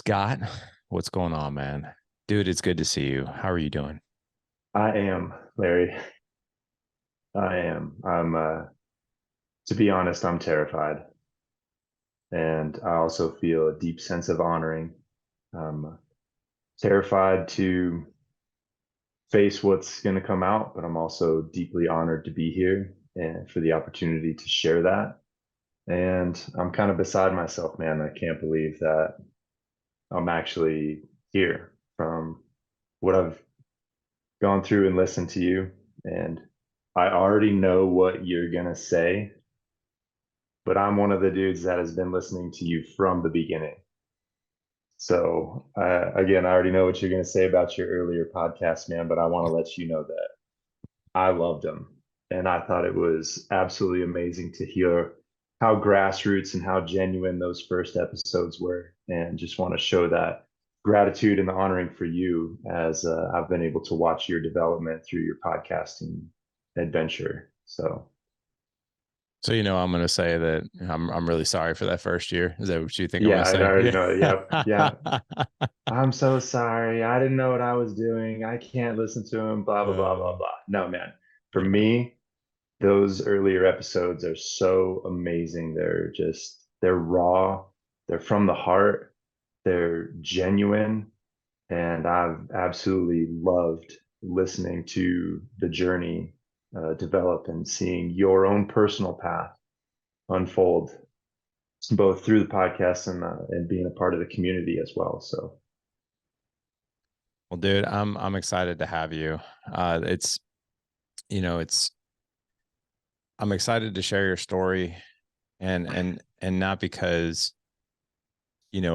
Scott, what's going on, man? Dude, it's good to see you. How are you doing? I am, Larry. I am. To be honest, I'm terrified. And I also feel a deep sense of honoring. I'm terrified to face what's going to come out, but I'm also deeply honored to be here and for the opportunity to share that. And I'm kind of beside myself, man. I can't believe that I'm actually here from what I've gone through and listened to you. And I already know what you're going to say, but I'm one of the dudes that has been listening to you from the beginning. So, again, I already know what you're going to say about your earlier podcast, man, but I want to let you know that I loved them. And I thought it was absolutely amazing to hear how grassroots and how genuine those first episodes were. And just want to show that gratitude and the honoring for you as I've been able to watch your development through your podcasting adventure. So, So I'm gonna say that I'm really sorry for that first year. Is that what you think I'm yeah, gonna I say? already know. Yep. Yeah. Yeah. I'm so sorry. I didn't know what I was doing. I can't listen to him, blah, blah, blah, blah, uh, blah. No, man. For yeah. me, those earlier episodes are so amazing. They're raw, they're from the heart, they're genuine, and I've absolutely loved listening to the journey develop and seeing your own personal path unfold, both through the podcast and being a part of the community as well. So, Well, dude, I'm excited to have you. It's you know, it's I'm excited to share your story and not because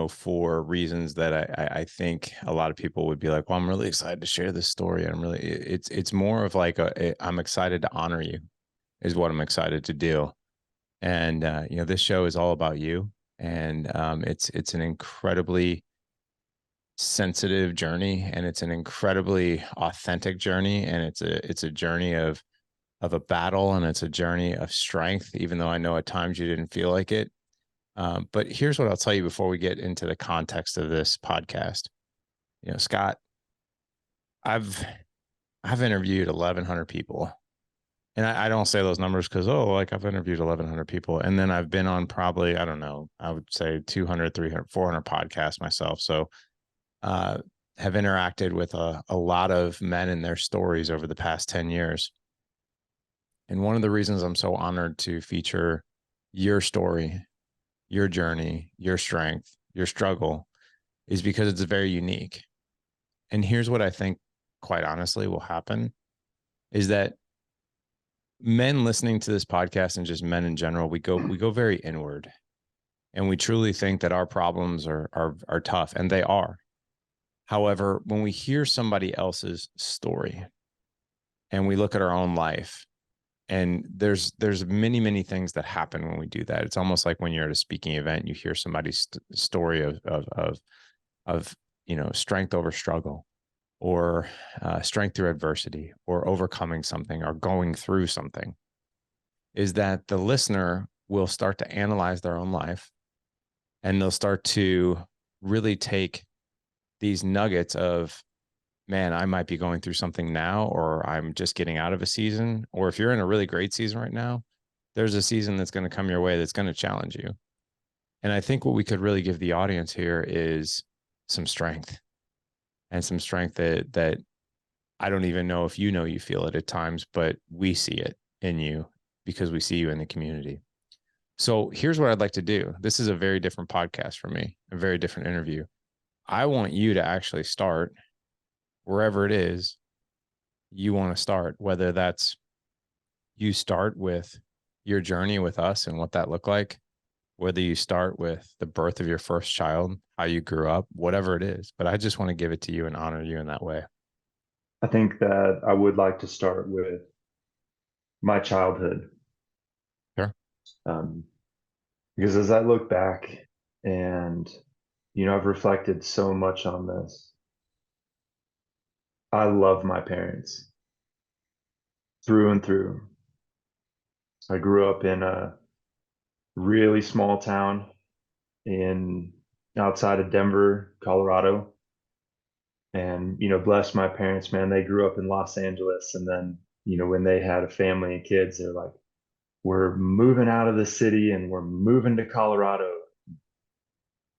for reasons that I think a lot of people would be like, well, I'm really excited to share this story. It's more of like I'm excited to honor you is what I'm excited to do. And this show is all about you. And it's an incredibly sensitive journey, and it's an incredibly authentic journey, and it's a journey of a battle, and it's a journey of strength, even though I know at times you didn't feel like it. But here's what I'll tell you before we get into the context of this podcast. Scott, I've I've interviewed 1,100 people, and I don't say those numbers because like I've interviewed 1,100 people, and then I've been on probably, I don't know, I would say 200, 300, 400 podcasts myself. So uh, have interacted with a lot of men and their stories over the past 10 years. And one of the reasons I'm so honored to feature your story, your journey, your strength, your struggle is because it's very unique. And here's what I think, quite honestly, will happen is that men listening to this podcast and just men in general, we go very inward, and we truly think that our problems are tough, and they are. However, when we hear somebody else's story and we look at our own life, and there's many things that happen when we do that. It's almost like when you're at a speaking event, you hear somebody's story of strength over struggle, or strength through adversity, or overcoming something, or going through something. Is that the listener will start to analyze their own life, and they'll start to really take these nuggets of, man, I might be going through something now, or I'm just getting out of a season. Or if you're in a really great season right now, there's a season that's going to come your way that's going to challenge you. And I think what we could really give the audience here is some strength, and some strength that I don't even know if you feel it at times, but we see it in you because we see you in the community. So here's what I'd like to do. This is a very different podcast for me, a very different interview. I want you to actually start wherever it is you want to start, whether that's you start with your journey with us and what that looked like, whether you start with the birth of your first child, how you grew up, whatever it is. But I just want to give it to you and honor you in that way. I think that I would like to start with my childhood. Sure. Um, because as I look back and, I've reflected so much on this, I love my parents through and through. I grew up in a really small town in outside of Denver, Colorado. And, bless my parents, man, they grew up in Los Angeles. And then, when they had a family and kids, they're like, we're moving out of the city and we're moving to Colorado.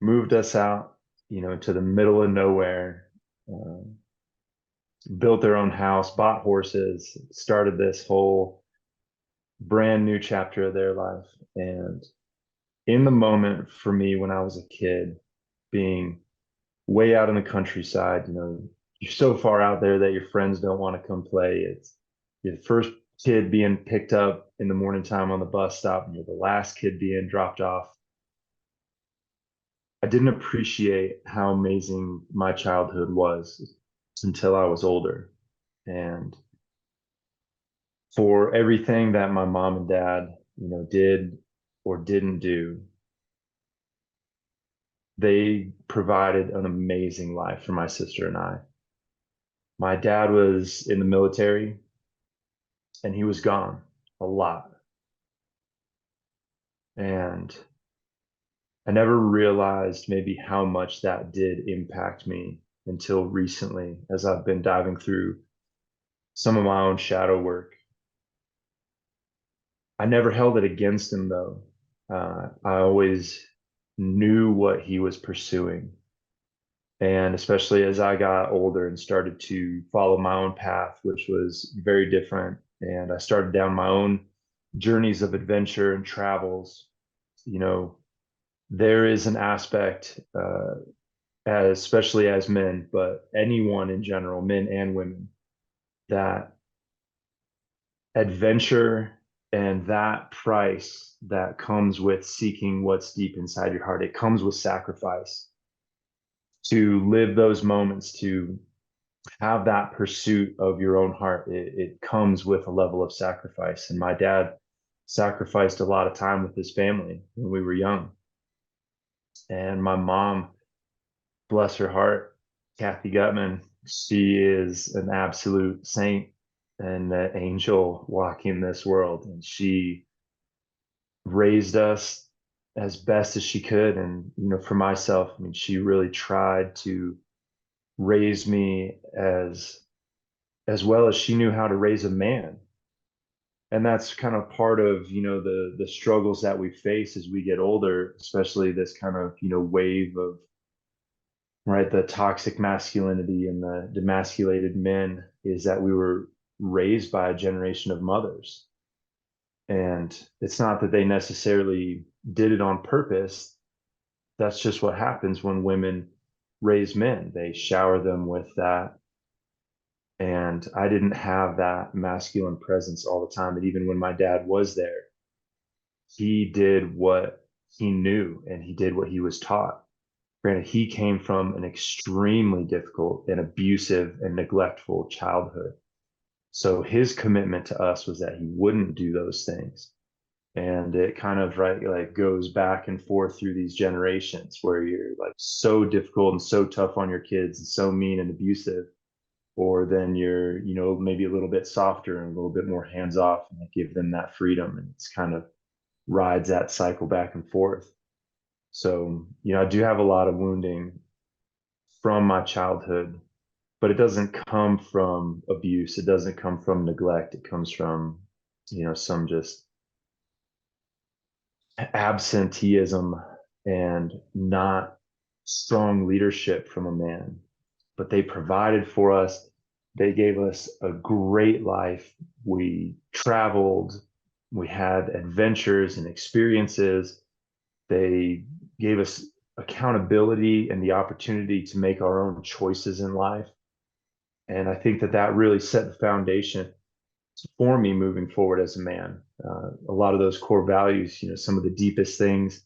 Moved us out, to the middle of nowhere, uh, built their own house, bought horses, started this whole brand new chapter of their life. And in the moment for me when I was a kid, being way out in the countryside, you're so far out there that your friends don't want to come play. You're the first kid being picked up in the morning time on the bus stop, and you're the last kid being dropped off. I didn't appreciate how amazing my childhood was until I was older. And for everything that my mom and dad, did or didn't do, they provided an amazing life for my sister and I. My dad was in the military and he was gone a lot. And I never realized maybe how much that did impact me until recently as I've been diving through some of my own shadow work. I never held it against him though. I always knew what he was pursuing. And especially as I got older and started to follow my own path, which was very different, and I started down my own journeys of adventure and travels, you know, there is an aspect, especially as men, but anyone in general, men and women, that adventure and that price that comes with seeking what's deep inside your heart, it comes with sacrifice to live those moments, to have that pursuit of your own heart. It comes with a level of sacrifice. And my dad sacrificed a lot of time with his family when we were young. And my mom, bless her heart, Kathy Gutman, she is an absolute saint and an angel walking this world. And she raised us as best as she could. And, for myself, I mean, she really tried to raise me as well as she knew how to raise a man. And that's kind of part of, the struggles that we face as we get older, especially this kind of, wave of, right, the toxic masculinity and the demasculated men, is that we were raised by a generation of mothers. And it's not that they necessarily did it on purpose. That's just what happens when women raise men. They shower them with that. And I didn't have that masculine presence all the time. And even when my dad was there, he did what he knew and he did what he was taught. Granted, he came from an extremely difficult and abusive and neglectful childhood. So his commitment to us was that he wouldn't do those things. And it kind of, right, like goes back and forth through these generations where you're like so difficult and so tough on your kids and so mean and abusive, or then you're, maybe a little bit softer and a little bit more hands off and give them that freedom. And it's kind of rides that cycle back and forth. So, I do have a lot of wounding from my childhood, but it doesn't come from abuse. It doesn't come from neglect. It comes from, some just absenteeism and not strong leadership from a man. But they provided for us. They gave us a great life. We traveled, we had adventures and experiences. They gave us accountability and the opportunity to make our own choices in life. And I think that that really set the foundation for me moving forward as a man. A lot of those core values, some of the deepest things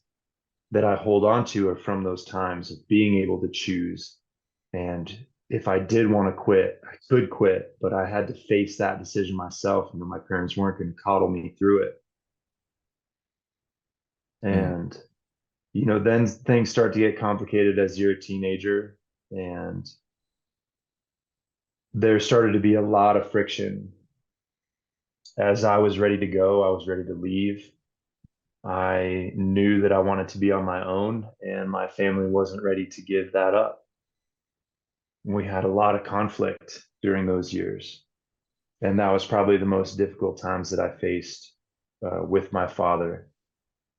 that I hold on to are from those times of being able to choose. And if I did want to quit, I could quit, but I had to face that decision myself. My parents weren't going to coddle me through it. Mm. And, then things start to get complicated as you're a teenager. And there started to be a lot of friction as I was ready to go. I was ready to leave. I knew that I wanted to be on my own, and my family wasn't ready to give that up. We had a lot of conflict during those years, and that was probably the most difficult times that I faced with my father.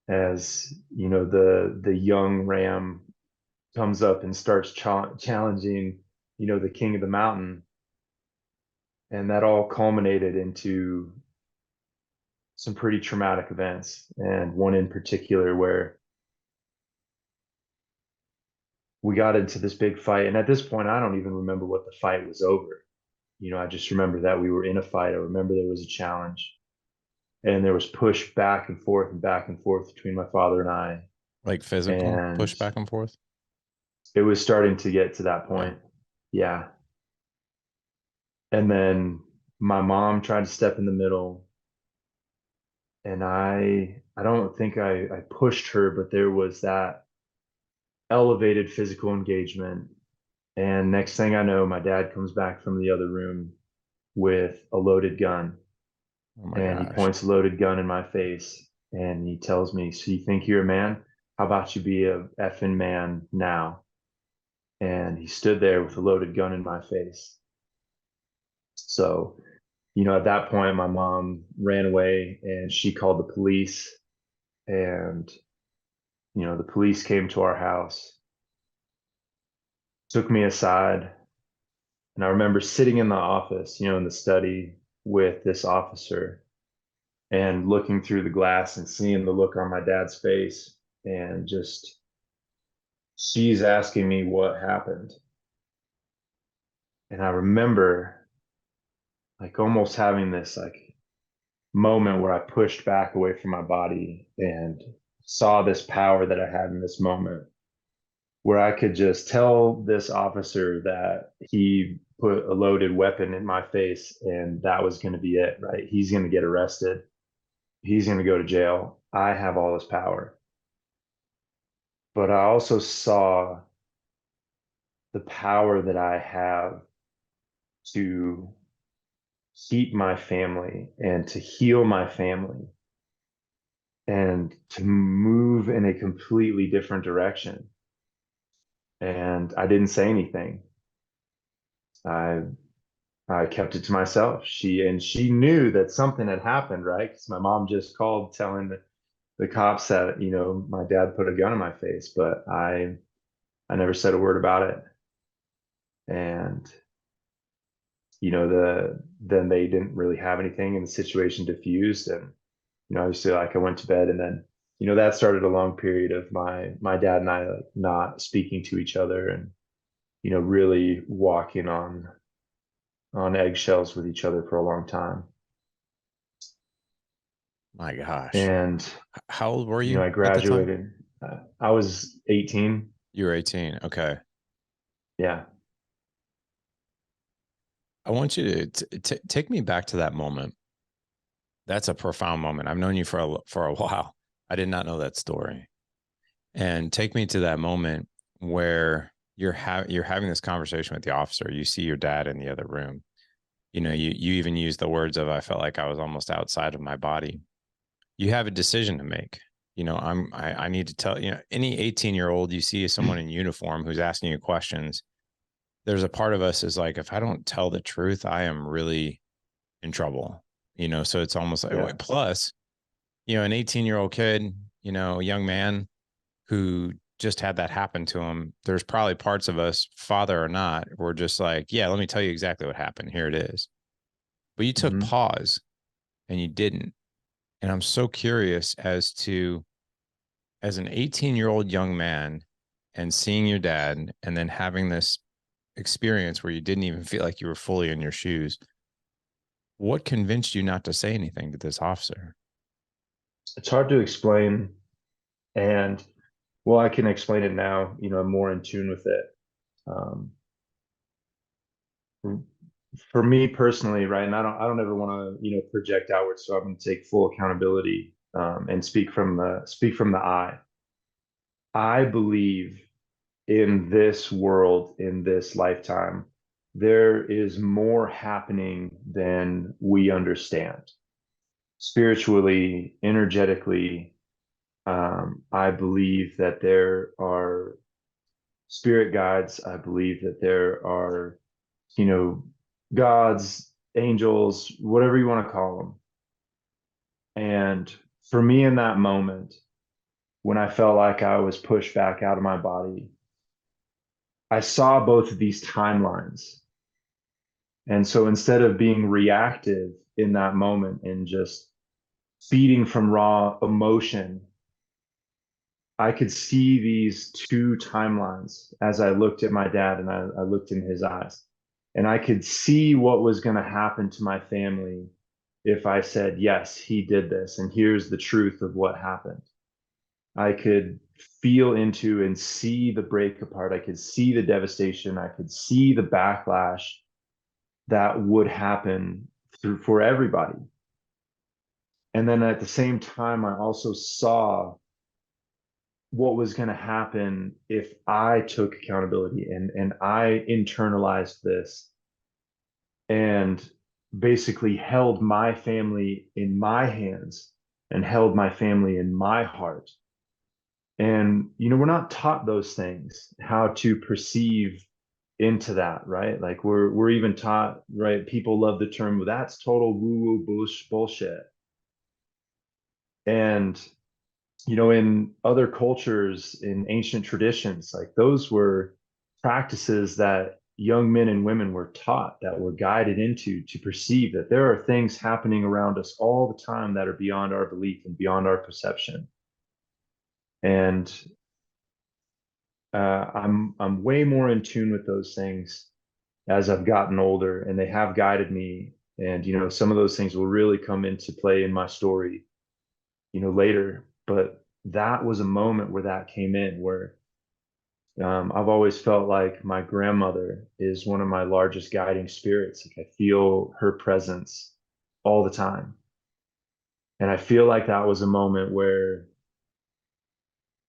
As you know, the young ram comes up and starts challenging, the king of the mountain, and that all culminated into some pretty traumatic events, and one in particular where we got into this big fight. And at this point, I don't even remember what the fight was over. I just remember that we were in a fight. I remember there was a challenge, and there was push back and forth between my father and I. Like physical And push back and forth? it was starting to get to that Wow. point. Yeah. And then my mom tried to step in the middle, and I don't think I pushed her, but there was that elevated physical engagement. And next thing I know, my dad comes back from the other room with a loaded gun, Oh my and he gosh. points a loaded gun in my face, and he tells me, "So you think you're a man? How about you be a effing man now?" And he stood there with a loaded gun in my face. So, at that point, my mom ran away and she called the police, and, the police came to our house, took me aside. And I remember sitting in the office, in the study with this officer, and looking through the glass and seeing the look on my dad's face, and just she's asking me what happened. And I remember like almost having this like moment where I pushed back away from my body and saw this power that I had in this moment, where I could just tell this officer that he put a loaded weapon in my face, and that was going to be it, right? He's going to get arrested. He's going to go to jail. I have all this power. But I also saw the power that I have to keep my family and to heal my family and to move in a completely different direction. And I didn't say anything. I I kept it to myself. She knew that something had happened, right? Because my mom just called telling the cops that, my dad put a gun in my face, but I never said a word about it. And then they didn't really have anything, and the situation diffused. And obviously, like, I went to bed, and then that started a long period of my dad and I, like, not speaking to each other, and really walking on eggshells with each other for a long time. My gosh. And How old were you I at the time? graduated. I was 18. You were 18. Okay. Yeah. I want you to take me back to that moment. That's a profound moment. I've known you for a while. I did not know that story. And take me to that moment where you're having this conversation with the officer. You see your dad in the other room. You even use the words of, I felt like I was almost outside of my body. You have a decision to make. I need to tell, any 18-year-old you see someone in uniform who's asking you questions, there's a part of us is like, if I don't tell the truth, I am really in trouble. So it's almost Yeah. like, plus, an 18-year-old kid, a young man who just had that happen to him. There's probably parts of us, father or not, we're just like, yeah, let me tell you exactly what happened. Here it is. But you took Hmm. pause and you didn't. And I'm so curious as an 18-year-old young man and seeing your dad and then having this experience where you didn't even feel like you were fully in your shoes, what convinced you not to say anything to this officer? It's hard to explain. And well, I can explain it now. I'm more in tune with it. Um, for me personally, right, and I don't ever want to, project outwards, so I'm going to take full accountability, and speak from the I believe in this world, in this lifetime, there is more happening than we understand, spiritually, energetically. I believe that there are spirit guides. I believe that there are, you know, gods, angels, whatever you want to call them. And for me in that moment, when I felt like I was pushed back out of my body, I saw both of these timelines. And so instead of being reactive in that moment and just feeding from raw emotion, I could see these two timelines as I looked at my dad and I looked in his eyes. And I could see what was going to happen to my family if I said, yes, he did this. And here's the truth of what happened. I could feel into and see the break apart. I could see the devastation. I could see the backlash that would happen through for everybody. And then at the same time, I also saw what was going to happen if I took accountability and I internalized this and basically held my family in my hands and held my family in my heart. And, we're not taught those things, how to perceive into that, right? Like we're even taught, right? People love the term, well, that's total woo-woo bullshit. And in other cultures, in ancient traditions, like those were practices that young men and women were taught, that were guided into to perceive that there are things happening around us all the time that are beyond our belief and beyond our perception. And I'm way more in tune with those things as I've gotten older, and they have guided me. And some of those things will really come into play in my story, later. But that was a moment where that came in, where I've always felt like my grandmother is one of my largest guiding spirits. Like I feel her presence all the time. And I feel like that was a moment where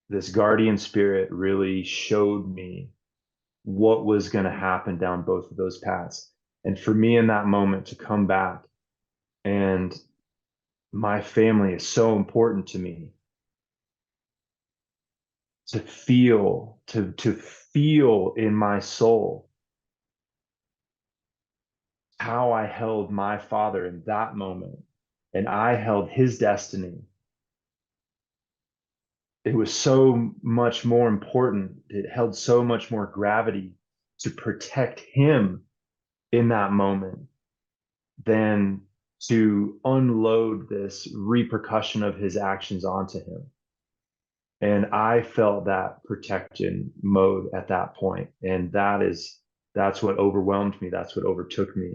this guardian spirit really showed me what was going to happen down both of those paths. And for me in that moment to come back, and my family is so important to me, to feel in my soul how I held my father in that moment and I held his destiny. It was so much more important. It held so much more gravity to protect him in that moment than to unload this repercussion of his actions onto him. And I felt that protection mode at that point. And that's what overwhelmed me. That's what overtook me.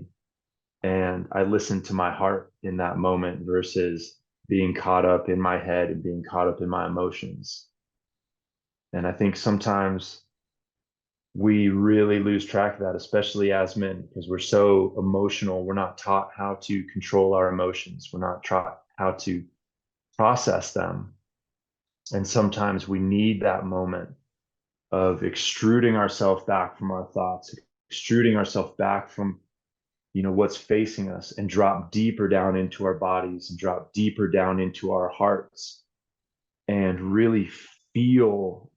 And I listened to my heart in that moment versus being caught up in my head and being caught up in my emotions. And I think sometimes we really lose track of that, especially as men, because we're so emotional. We're not taught how to control our emotions. We're not taught how to process them. And sometimes we need that moment of extruding ourselves back from our thoughts, extruding ourselves back from what's facing us, and drop deeper down into our bodies and drop deeper down into our hearts and really feel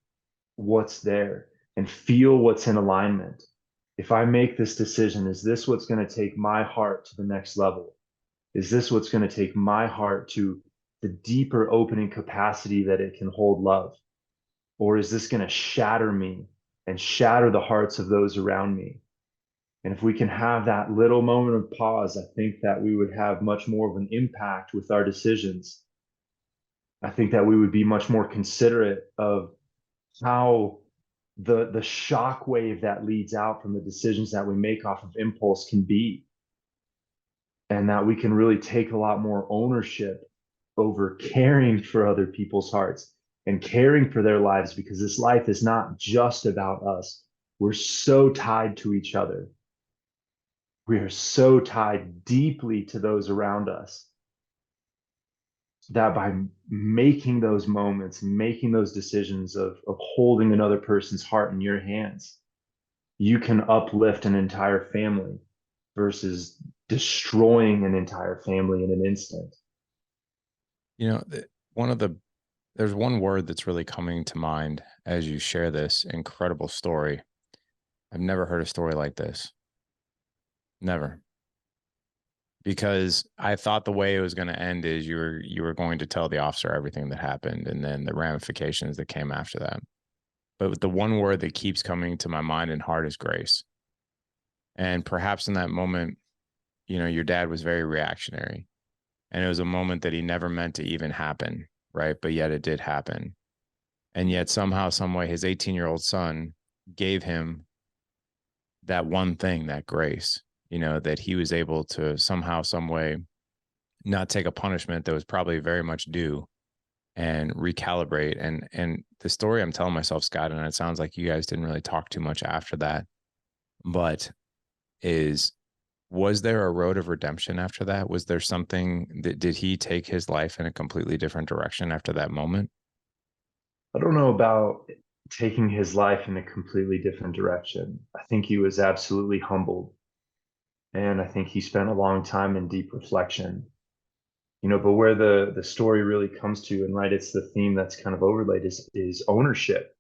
what's there and feel what's in alignment. If I make this decision, is this what's going to take my heart to the next level? Is this what's going to take my heart to the deeper opening capacity that it can hold love? Or is this going to shatter me and shatter the hearts of those around me? And if we can have that little moment of pause, I think that we would have much more of an impact with our decisions. I think that we would be much more considerate of how the shock wave that leads out from the decisions that we make off of impulse can be. And that we can really take a lot more ownership over caring for other people's hearts and caring for their lives, because this life is not just about us. We're so tied to each other. We are so tied deeply to those around us that by making those moments, making those decisions of holding another person's heart in your hands, you can uplift an entire family versus destroying an entire family in an instant. One of the There's one word that's really coming to mind as you share this incredible story. I've never heard a story like this. Never. Because I thought the way it was going to end is you were going to tell the officer everything that happened and then the ramifications that came after that. But the one word that keeps coming to my mind and heart is grace. And perhaps in that moment, your dad was very reactionary. And it was a moment that he never meant to even happen, right? But yet it did happen. And yet somehow, some way, his 18-year-old son gave him that one thing, that grace, that he was able to somehow, some way, not take a punishment that was probably very much due and recalibrate. And the story I'm telling myself, Scott, and it sounds like you guys didn't really talk too much after that, but is was there a road of redemption after that? Was there something that did he take his life in a completely different direction after that moment? I don't know about taking his life in a completely different direction. I think he was absolutely humbled. And I think he spent a long time in deep reflection. But where the story really comes to, and right, it's the theme that's kind of overlaid is ownership.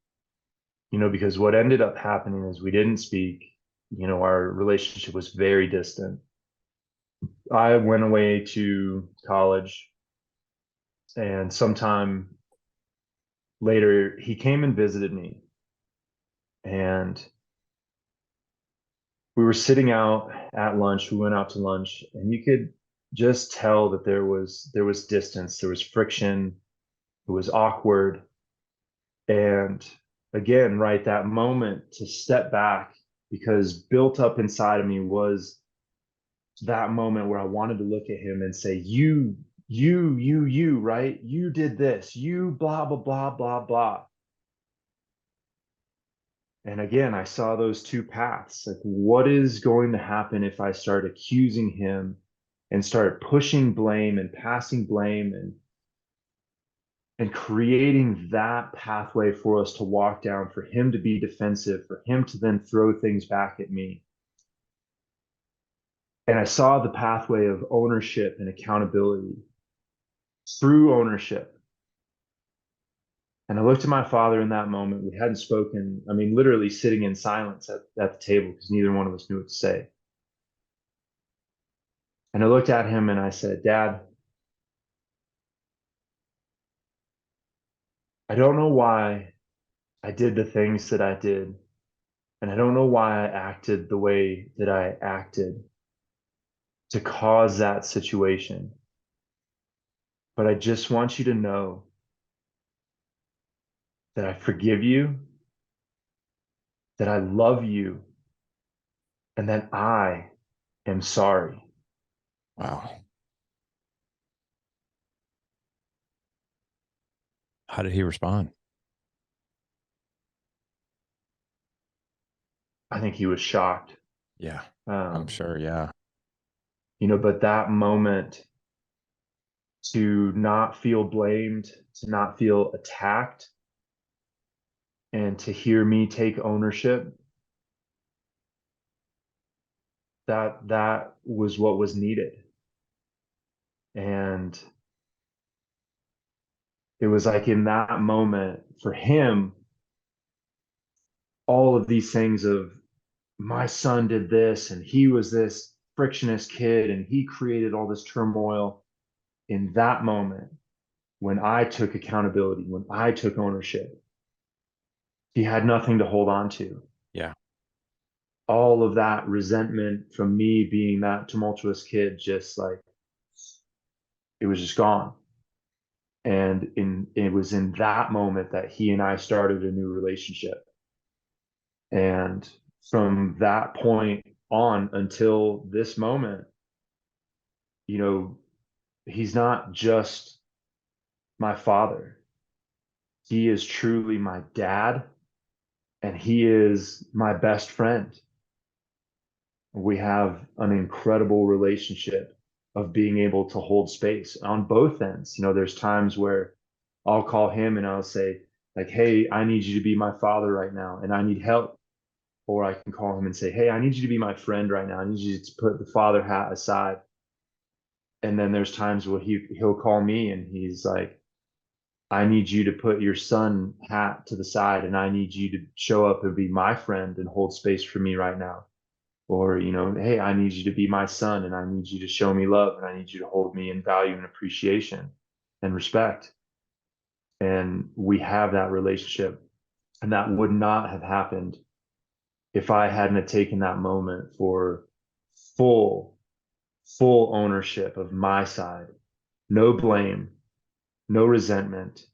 Because what ended up happening is we didn't speak. Our relationship was very distant. I went away to college, and sometime later he came and visited me, and we were sitting out at lunch. We went out to lunch, and you could just tell that there was distance, there was friction, it was awkward. And again, right, that moment to step back, because built up inside of me was that moment where I wanted to look at him and say, you, right? You did this, you blah, blah, blah, blah, blah. And again, I saw those two paths. Like, what is going to happen if I start accusing him and start pushing blame and passing blame and creating that pathway for us to walk down, for him to be defensive, for him to then throw things back at me. And I saw the pathway of ownership and accountability through ownership. And I looked at my father in that moment. We hadn't spoken, I mean, literally sitting in silence at the table because neither one of us knew what to say. And I looked at him and I said, Dad, I don't know why I did the things that I did. And I don't know why I acted the way that I acted to cause that situation. But I just want you to know that I forgive you, that I love you, and that I am sorry. Wow. How did he respond? I think he was shocked. Yeah, I'm Um, sure. Yeah. but that moment, to not feel blamed, to not feel attacked, and to hear me take ownership, that was what was needed. And it was like in that moment for him, all of these things of my son did this and he was this frictionless kid and he created all this turmoil. In that moment, when I took accountability, when I took ownership, he had nothing to hold on to. Yeah. All of that resentment from me being that tumultuous kid, just like it was just gone. And it was in that moment that he and I started a new relationship. And from that point on until this moment, you know, he's not just my father. He is truly my dad, and he is my best friend. We have an incredible relationship of being able to hold space on both ends. There's times where I'll call him and I'll say, like, hey, I need you to be my father right now, and I need help. Or I can call him and say, hey, I need you to be my friend right now. I need you to put the father hat aside. And then there's times where he'll call me and he's like, I need you to put your son hat to the side and I need you to show up and be my friend and hold space for me right now. Or, hey, I need you to be my son and I need you to show me love and I need you to hold me in value and appreciation and respect. And we have that relationship. And that would not have happened if I hadn't have taken that moment for full, full ownership of my side. No blame, no resentment,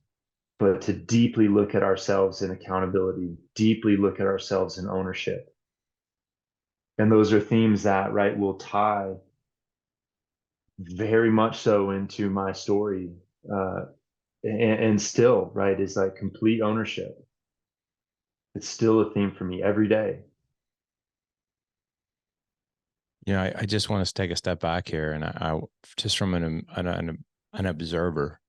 but to deeply look at ourselves in accountability, deeply look at ourselves in ownership. And those are themes that, right, will tie very much so into my story. And still, right, is like complete ownership. It's still a theme for me every day. I just want to take a step back here, and I just from an observer,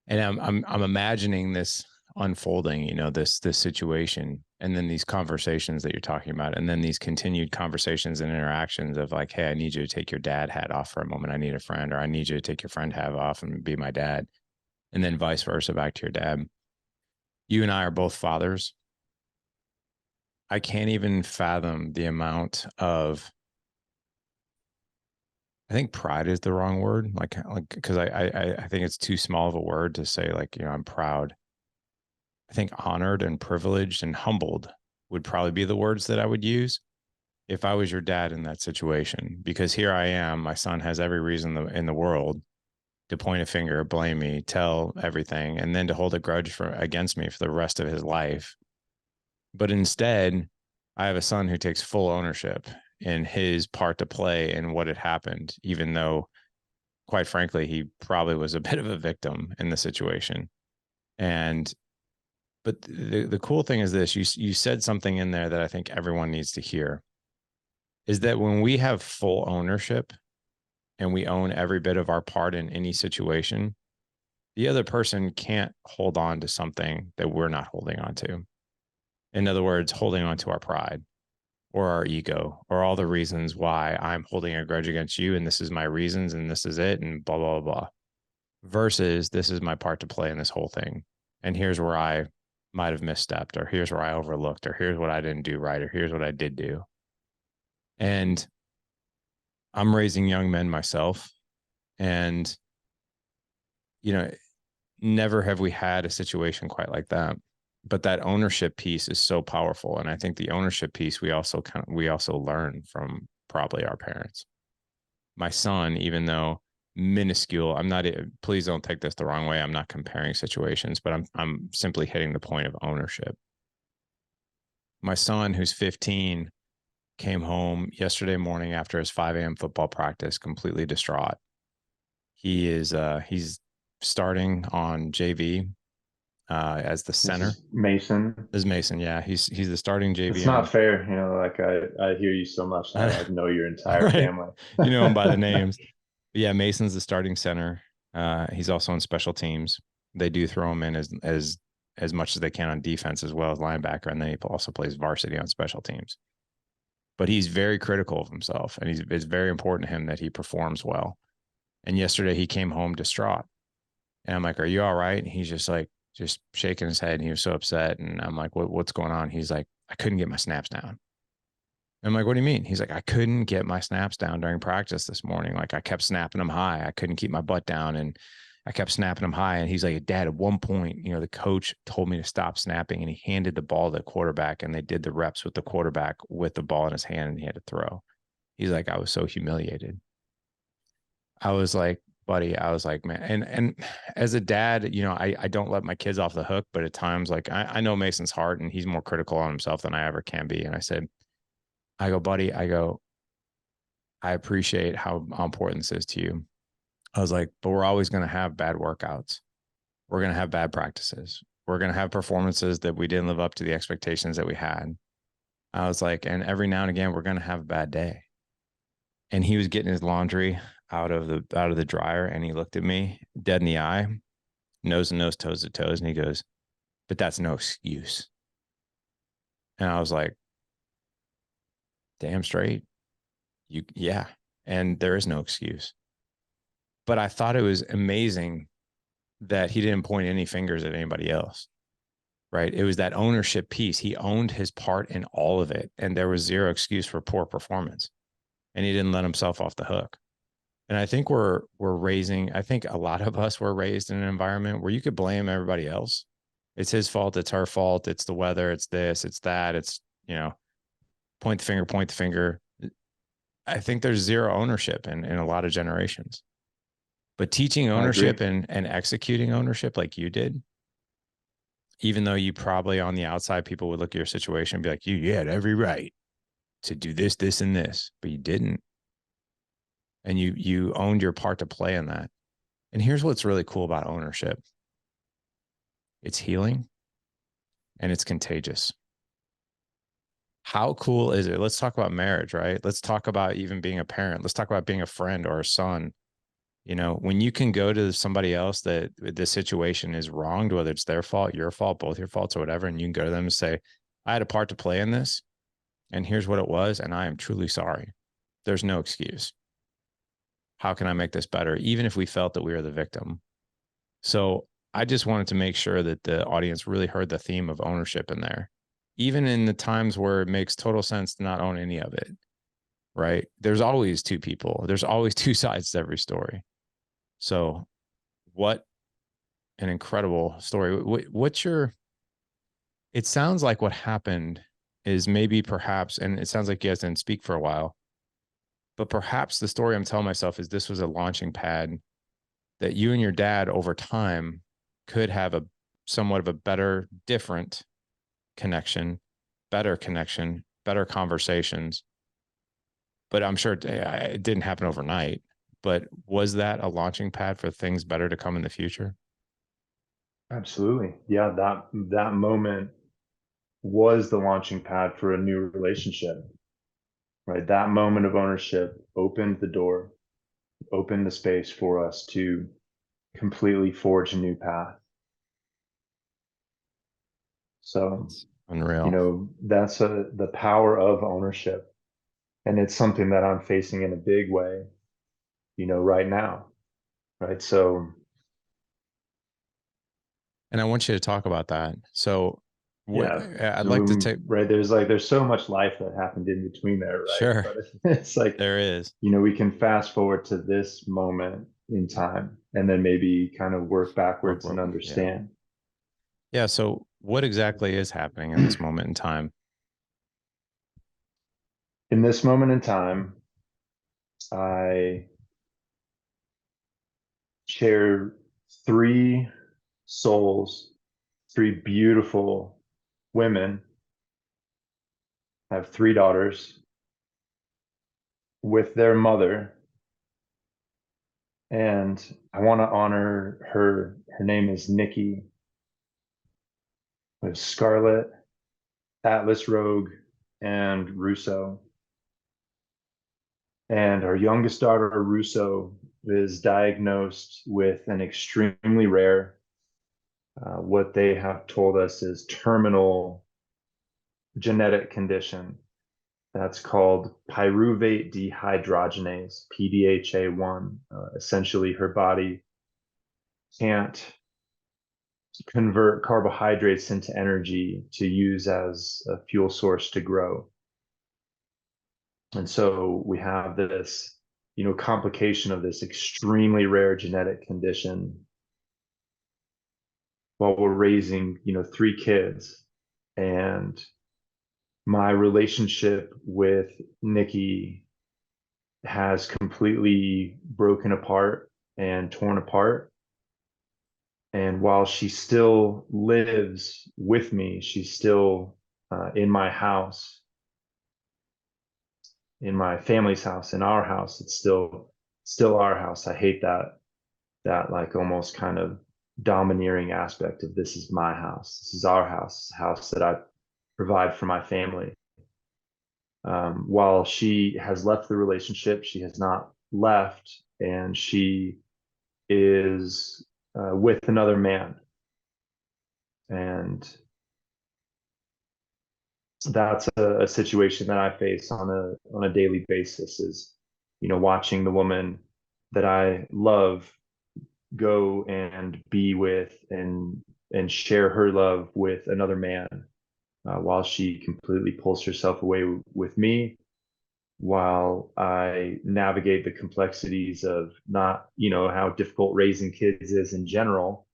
and I'm imagining this unfolding, this situation, and then these conversations that you're talking about, and then these continued conversations and interactions of like, hey, I need you to take your dad hat off for a moment. I need a friend, or I need you to take your friend hat off and be my dad, and then vice versa back to your dad. You and I are both fathers. I can't even fathom the amount of, I think pride is the wrong word. Like, because I think it's too small of a word to say like, I'm proud. I think honored and privileged and humbled would probably be the words that I would use if I was your dad in that situation. Because here I am, my son has every reason in the world to point a finger, blame me, tell everything, and then to hold a grudge against me for the rest of his life. But instead, I have a son who takes full ownership in his part to play in what had happened, even though, quite frankly, he probably was a bit of a victim in the situation. And but the cool thing is this: you said something in there that I think everyone needs to hear, is that when we have full ownership and we own every bit of our part in any situation, the other person can't hold on to something that we're not holding on to. In other words, holding on to our pride or our ego or all the reasons why I'm holding a grudge against you and this is my reasons and this is it and blah, blah, blah. Versus this is my part to play in this whole thing. And here's where I might have misstepped, or here's where I overlooked, or here's what I didn't do right, or here's what I did do. And I'm raising young men myself. And, you know, never have we had a situation quite like that. But that ownership piece is so powerful. And I think the ownership piece we also learn from probably our parents. My son, even though minuscule, I'm not, please don't take this the wrong way. I'm not comparing situations, but I'm simply hitting the point of ownership. My son, who's 15, came home yesterday morning after his 5 a.m. football practice, completely distraught. He's starting on JV as the This center. is Mason. This is Mason. Yeah, he's the starting JV It's not on. fair, like I hear you so much that I like know your entire Right, family. you know him by the names. But yeah, Mason's the starting center. He's also on special teams. They do throw him in as much as they can on defense as well as linebacker, and then he also plays varsity on special teams. But he's very critical of himself, and it's very important to him that he performs well. And yesterday he came home distraught, and I'm like, "Are you all right?" And he's just shaking his head, and he was so upset. And I'm like, "What's going on?" He's like, "I couldn't get my snaps down." I'm like, "What do you mean?" He's like, "I couldn't get my snaps down during practice this morning. Like I kept snapping them high. I couldn't keep my butt down and I kept snapping them high." And he's like, "Dad, at one point, the coach told me to stop snapping and he handed the ball to the quarterback and they did the reps with the quarterback with the ball in his hand and he had to throw." He's like, "I was so humiliated." I was like, "Buddy," I was like, "Man." And as a dad, I don't let my kids off the hook, but at times, like I know Mason's heart and he's more critical on himself than I ever can be. And I go, "Buddy," I appreciate how important this is to you. I was like, "But we're always going to have bad workouts. We're going to have bad practices. We're going to have performances that we didn't live up to the expectations that we had." I was like, "And every now and again, we're going to have a bad day." And he was getting his laundry out of the dryer, and he looked at me dead in the eye, nose to nose, toes to toes, and he goes, "But that's no excuse." And I was like, "Damn straight, yeah." And there is no excuse. But I thought it was amazing that he didn't point any fingers at anybody else, right? It was that ownership piece. He owned his part in all of it, and there was zero excuse for poor performance, and he didn't let himself off the hook. And I think I think a lot of us were raised in an environment where you could blame everybody else. It's his fault, it's her fault, it's the weather, it's this, it's that, it's, point the finger, point the finger. I think there's zero ownership in a lot of generations. But teaching I agree. ownership and executing ownership like you did, even though you probably on the outside, people would look at your situation and be like, you had every right to do this, this, and this, but you didn't. And you owned your part to play in that. And here's what's really cool about ownership. It's healing and it's contagious. How cool is it? Let's talk about marriage, right? Let's talk about even being a parent. Let's talk about being a friend or a son. When you can go to somebody else that the situation is wronged, whether it's their fault, your fault, both your faults or whatever, and you can go to them and say, I had a part to play in this, and here's what it was, and I am truly sorry. There's no excuse. How can I make this better? Even if we felt that we were the victim. So I just wanted to make sure that the audience really heard the theme of ownership in there, even in the times where it makes total sense to not own any of it, right? There's always two people. There's always two sides to every story. So what an incredible story. It sounds like what happened is maybe perhaps, and it sounds like you guys didn't speak for a while, but perhaps the story I'm telling myself is this was a launching pad that you and your dad over time could have a somewhat of a better, different connection, better conversations. But I'm sure it didn't happen overnight. But was that a launching pad for things better to come in the future? Absolutely. Yeah, that moment was the launching pad for a new relationship, right? That moment of ownership opened the door, opened the space for us to completely forge a new path. So, It's unreal. that's the power of ownership. And it's something that I'm facing in a big way, right now, right? So, And I want you to talk about that. So what yeah. I'd like to So, take, right, there's so much life that happened in between there, right? sure, But it's like, there is. we can fast forward to this moment in time and then maybe kind of work backwards and Yeah. understand. Yeah. So what exactly is happening in this moment in time? In this moment in time, I share three souls, three beautiful women. I have three daughters with their mother, and I want to honor her. Her name is Nikki. We have Scarlett, Atlas Rogue, and Russo. And our youngest daughter, Russo, is diagnosed with an extremely rare, what they have told us is terminal genetic condition that's called pyruvate dehydrogenase, PDHA1. Essentially, her body can't convert carbohydrates into energy to use as a fuel source to grow. And so we have this, complication of this extremely rare genetic condition while we're raising, three kids. And my relationship with Nikki has completely broken apart and torn apart. And while she still lives with me, she's still in my house, in my family's house, in our house. It's still our house. I hate that like almost kind of domineering aspect of this is my house. This is our house, the house that I provide for my family. While she has left the relationship, she has not left, and she is with another man. And that's a situation that I face on a daily basis is, watching the woman that I love go and be with and share her love with another man, while she completely pulls herself away with me, while I navigate the complexities of not, how difficult raising kids is in general,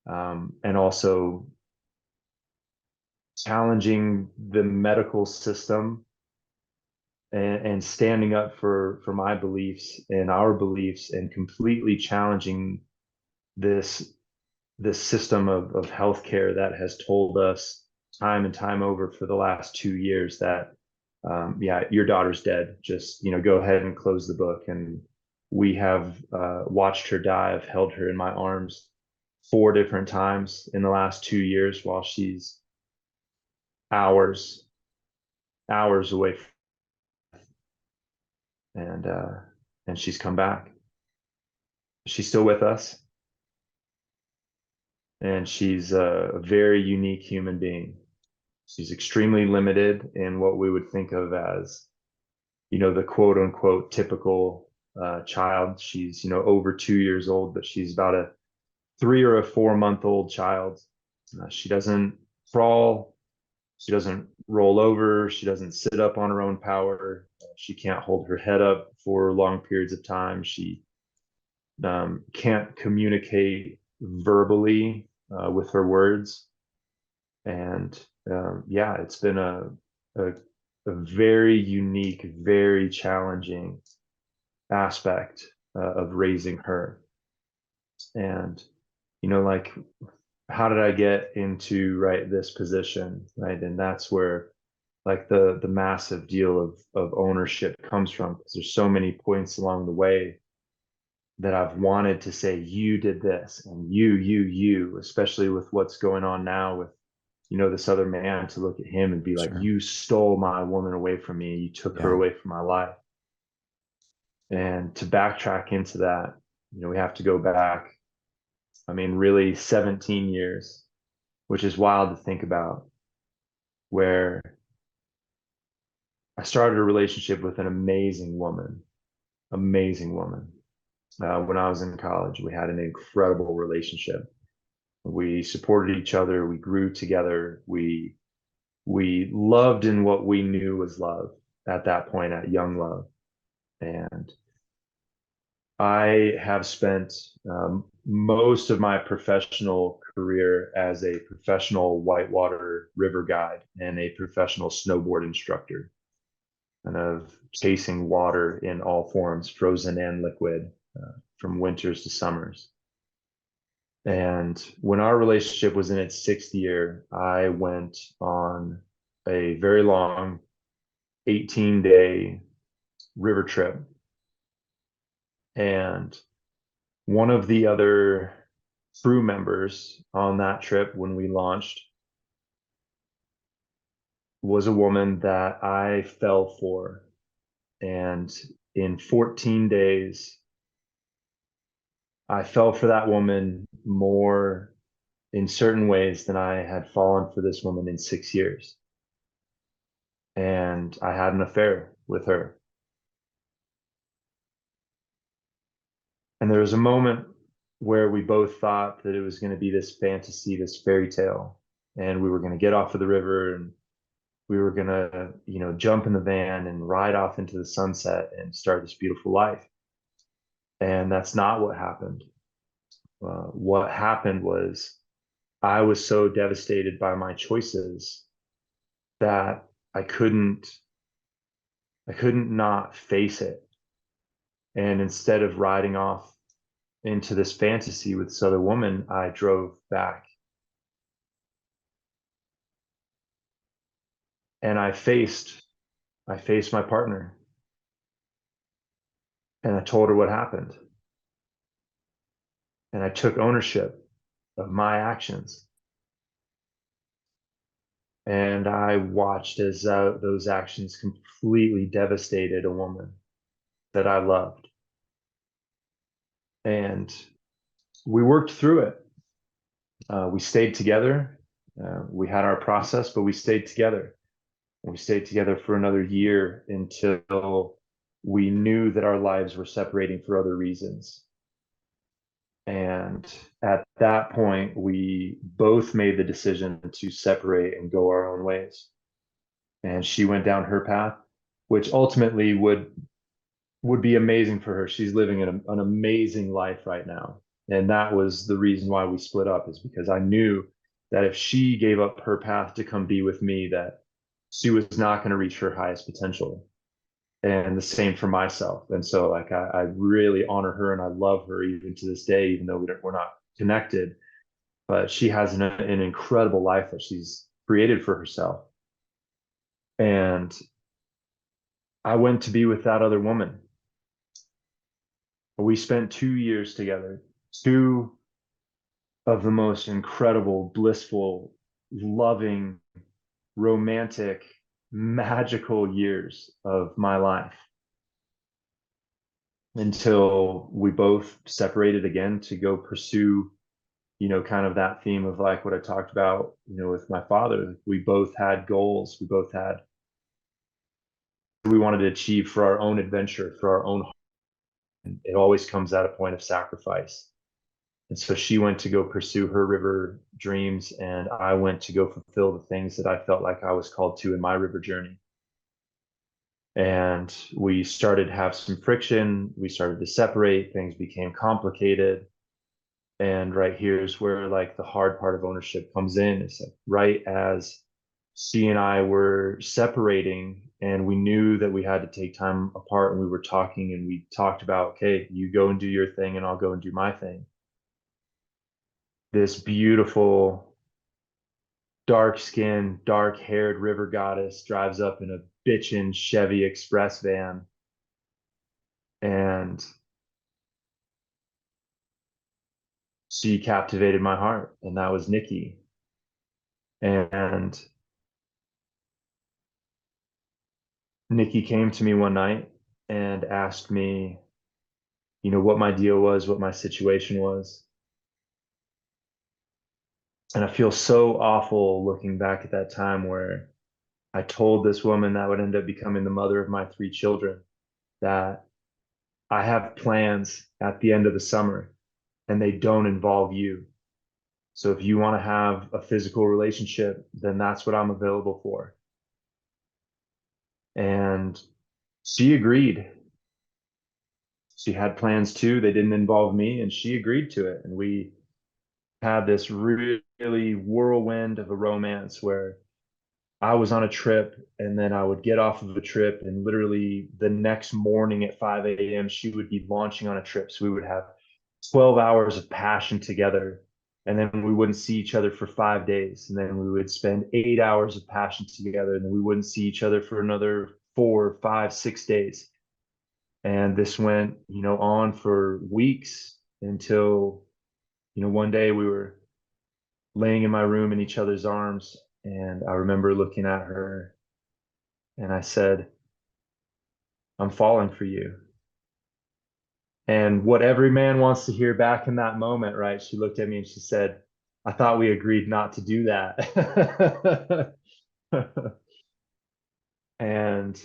and also challenging the medical system, and standing up for my beliefs and our beliefs, and completely challenging this this system of healthcare that has told us time and time over for the last 2 years that, yeah, your daughter's dead. Just, go ahead and close the book. And we have watched her die. I've held her in my arms 4 different times in the last 2 years while she's hours, hours away. And and she's come back. She's still with us, and she's a very unique human being. She's extremely limited in what we would think of as, the quote unquote typical child. She's, over 2 years old, but she's about a 3 or 4 month old child. She doesn't crawl. She doesn't roll over. She doesn't sit up on her own power. She can't hold her head up for long periods of time. She can't communicate verbally with her words. And yeah, it's been a very unique, very challenging aspect of raising her. And, like, how did I get into this position, right? And that's where, like, the massive deal of ownership comes from, because there's so many points along the way that I've wanted to say, you did this, and you, especially with what's going on now with, this other man, to look at him and be like, Sure. you stole my woman away from me. You took her Yeah. away from my life. And to backtrack into that, we have to go back, I mean, really 17 years, which is wild to think about, where I started a relationship with an amazing woman, amazing woman. When I was in college, we had an incredible relationship. We supported each other. We grew together. We loved in what we knew was love at that point, at young love. And I have spent most of my professional career as a professional whitewater river guide and a professional snowboard instructor, and of chasing water in all forms, frozen and liquid, from winters to summers. And when our relationship was in its 6th year, I went on a very long 18-day river trip. And one of the other crew members on that trip, when we launched, was a woman that I fell for. And in 14 days, I fell for that woman more in certain ways than I had fallen for this woman in 6 years. And I had an affair with her. And there was a moment where we both thought that it was going to be this fantasy, this fairy tale, and we were going to get off of the river, and we were going to, jump in the van and ride off into the sunset and start this beautiful life. And that's not what happened. What happened was, I was so devastated by my choices that I couldn't not face it. And instead of riding off into this fantasy with this other woman, I drove back. And I faced my partner, and I told her what happened. And I took ownership of my actions. And I watched as those actions completely devastated a woman that I loved. And we worked through it. We stayed together. We had our process, but we stayed together. We stayed together for another year until we knew that our lives were separating for other reasons. And at that point, we both made the decision to separate and go our own ways. And she went down her path, which ultimately would be amazing for her. She's living an amazing life right now. And that was the reason why we split up, is because I knew that if she gave up her path to come be with me, that she was not going to reach her highest potential. And the same for myself. And so like I really honor her and I love her even to this day, even though we're not connected, but she has an incredible life that she's created for herself. And I went to be with that other woman. We spent 2 years together, two of the most incredible, blissful, loving, romantic, magical years of my life, until we both separated again to go pursue, kind of that theme of like what I talked about, with my father. We both had goals. We wanted to achieve for our own adventure, for our own. It always comes at a point of sacrifice. And so she went to go pursue her river dreams, and I went to go fulfill the things that I felt like I was called to in my river journey. And we started to have some friction. We started to separate. Things became complicated. And right here is where like the hard part of ownership comes in. It's like right as she and I were separating, and we knew that we had to take time apart, and we were talking and we talked about, okay, you go and do your thing and I'll go and do my thing. This beautiful, dark skinned, dark haired river goddess drives up in a bitchin' Chevy Express van. And she captivated my heart, and that was Nikki. And Nikki came to me one night and asked me, what my deal was, what my situation was. And I feel so awful looking back at that time where I told this woman that would end up becoming the mother of my three children that I have plans at the end of the summer and they don't involve you. So if you want to have a physical relationship, then that's what I'm available for. And she agreed. She had plans too. They didn't involve me, and she agreed to it. And we had this really whirlwind of a romance where I was on a trip and then I would get off of a trip, and literally the next morning at 5 a.m. she would be launching on a trip. So we would have 12 hours of passion together, and then we wouldn't see each other for 5 days, and then we would spend 8 hours of passion together, and then we wouldn't see each other for another 4, 5, 6 days. And this went, on for weeks until, one day we were laying in my room in each other's arms. And I remember looking at her and I said, I'm falling for you. And what every man wants to hear back in that moment, right? She looked at me and she said, I thought we agreed not to do that. And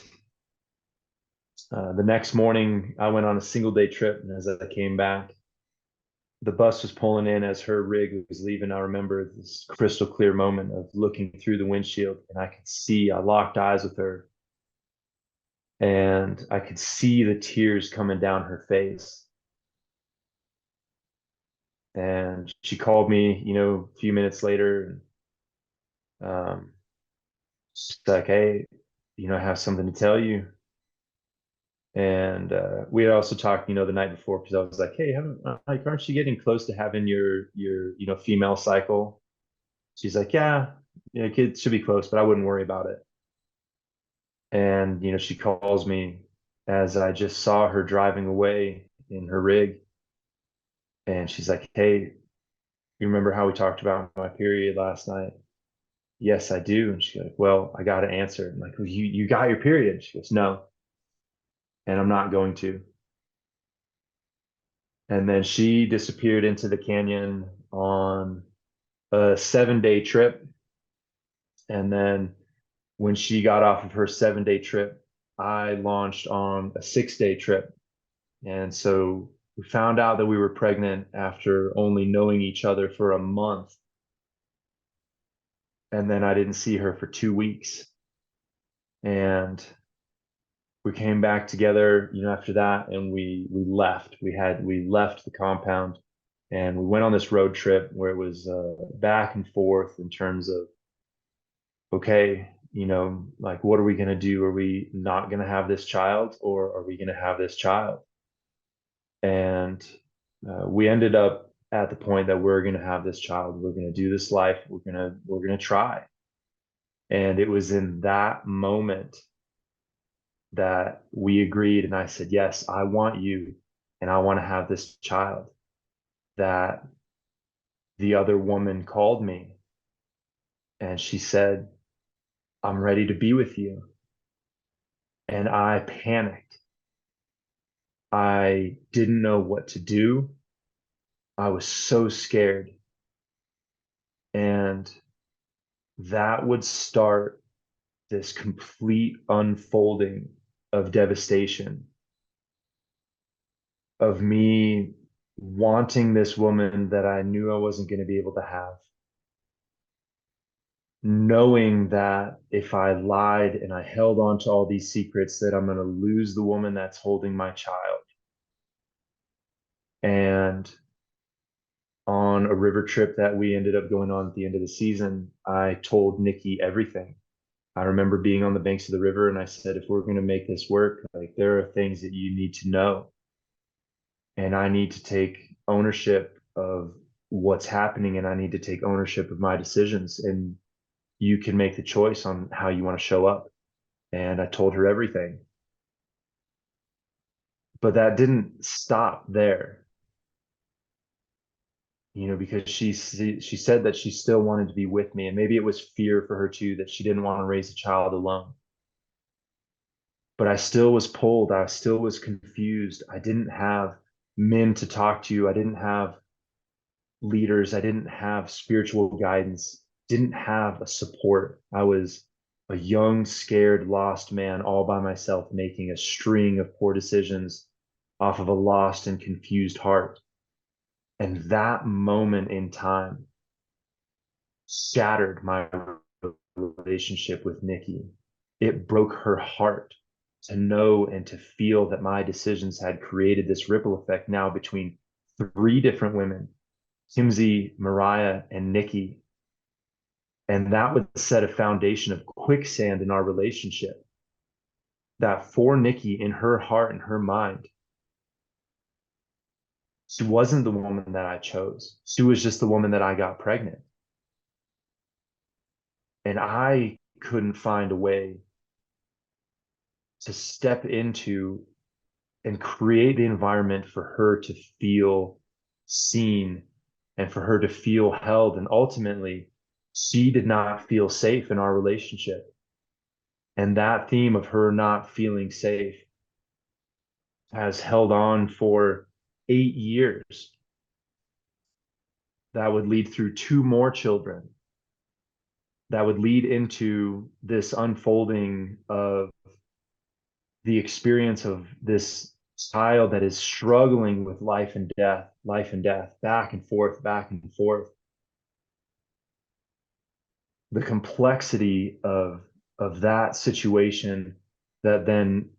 the next morning, I went on a single day trip. And as I came back, the bus was pulling in as her rig was leaving. I remember this crystal clear moment of looking through the windshield, and I locked eyes with her, and I could see the tears coming down her face. And she called me, a few minutes later, and she's like, hey, I have something to tell you. And we had also talked, the night before, because I was like, hey, aren't you getting close to having your female cycle? She's like, yeah, kids should be close, but I wouldn't worry about it. And, she calls me as I just saw her driving away in her rig. And she's like, hey, you remember how we talked about my period last night? Yes, I do. And she's like, well, I got to answer. I'm like, well, you got your period? She goes, no, and I'm not going to. And then she disappeared into the canyon on a 7 day trip. And then when she got off of her 7 day trip, I launched on a 6 day trip. And so We found out that we were pregnant after only knowing each other for a month. And then I didn't see her for 2 weeks. And we came back together, after that, and we left. We left the compound, and we went on this road trip where it was back and forth in terms of, okay, like, what are we going to do? Are we not going to have this child, or are we going to have this child? And we ended up at the point that we're going to have this child. We're going to do this life. We're going to try. And it was in that moment that we agreed, and I said, yes, I want you, and I want to have this child. That the other woman called me, and she said, I'm ready to be with you. And I panicked. I didn't know what to do. I was so scared. And that would start this complete unfolding of devastation, of me wanting this woman that I knew I wasn't going to be able to have, knowing that if I lied and I held on to all these secrets, that I'm going to lose the woman that's holding my child. And on a river trip that we ended up going on at the end of the season, I told Nikki everything. I remember being on the banks of the river, and I said, if we're going to make this work, like, there are things that you need to know. And I need to take ownership of what's happening, and I need to take ownership of my decisions. And you can make the choice on how you want to show up. And I told her everything. But that didn't stop there, because she said that she still wanted to be with me. And maybe it was fear for her too, that she didn't want to raise a child alone. But I still was pulled. I still was confused. I didn't have men to talk to. I didn't have leaders. I didn't have spiritual guidance, didn't have a support. I was a young, scared, lost man all by myself, making a string of poor decisions off of a lost and confused heart. And that moment in time shattered my relationship with Nikki. It broke her heart to know and to feel that my decisions had created this ripple effect now between three different women, Kimsey, Mariah, and Nikki. And that would set a foundation of quicksand in our relationship. That for Nikki, in her heart and her mind, she wasn't the woman that I chose. She was just the woman that I got pregnant. And I couldn't find a way to step into and create the environment for her to feel seen and for her to feel held. And ultimately, she did not feel safe in our relationship. And that theme of her not feeling safe has held on for 8 years. That would lead through two more children. That would lead into this unfolding of the experience of this child that is struggling with life and death, back and forth, back and forth. The complexity of that situation, that then,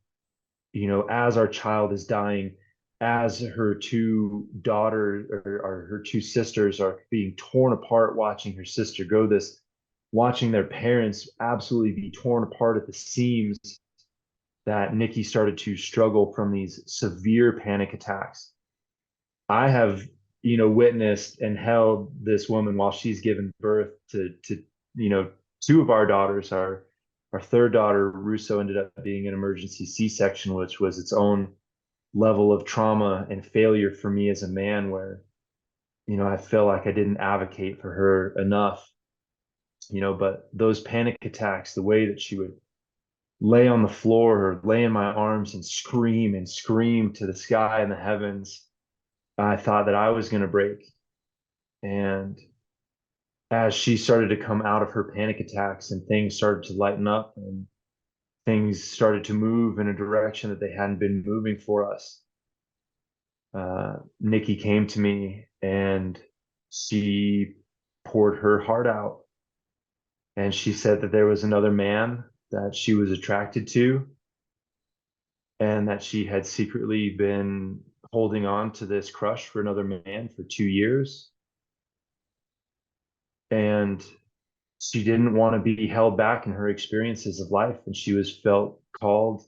as our child is dying, as her two daughters or her two sisters are being torn apart, watching her sister go this, watching their parents absolutely be torn apart at the seams, that Nikki started to struggle from these severe panic attacks. I have, witnessed and held this woman while she's given birth to two of our daughters. Our third daughter, Russo, ended up being an emergency C-section, which was its own level of trauma and failure for me as a man, where, I feel like I didn't advocate for her enough, but those panic attacks, the way that she would lay on the floor or lay in my arms and scream to the sky and the heavens, I thought that I was going to break. And as she started to come out of her panic attacks and things started to lighten up and things started to move in a direction that they hadn't been moving for us, Nikki came to me and she poured her heart out. And she said that there was another man that she was attracted to, and that she had secretly been holding on to this crush for another man for 2 years. And she didn't want to be held back in her experiences of life. And she was felt called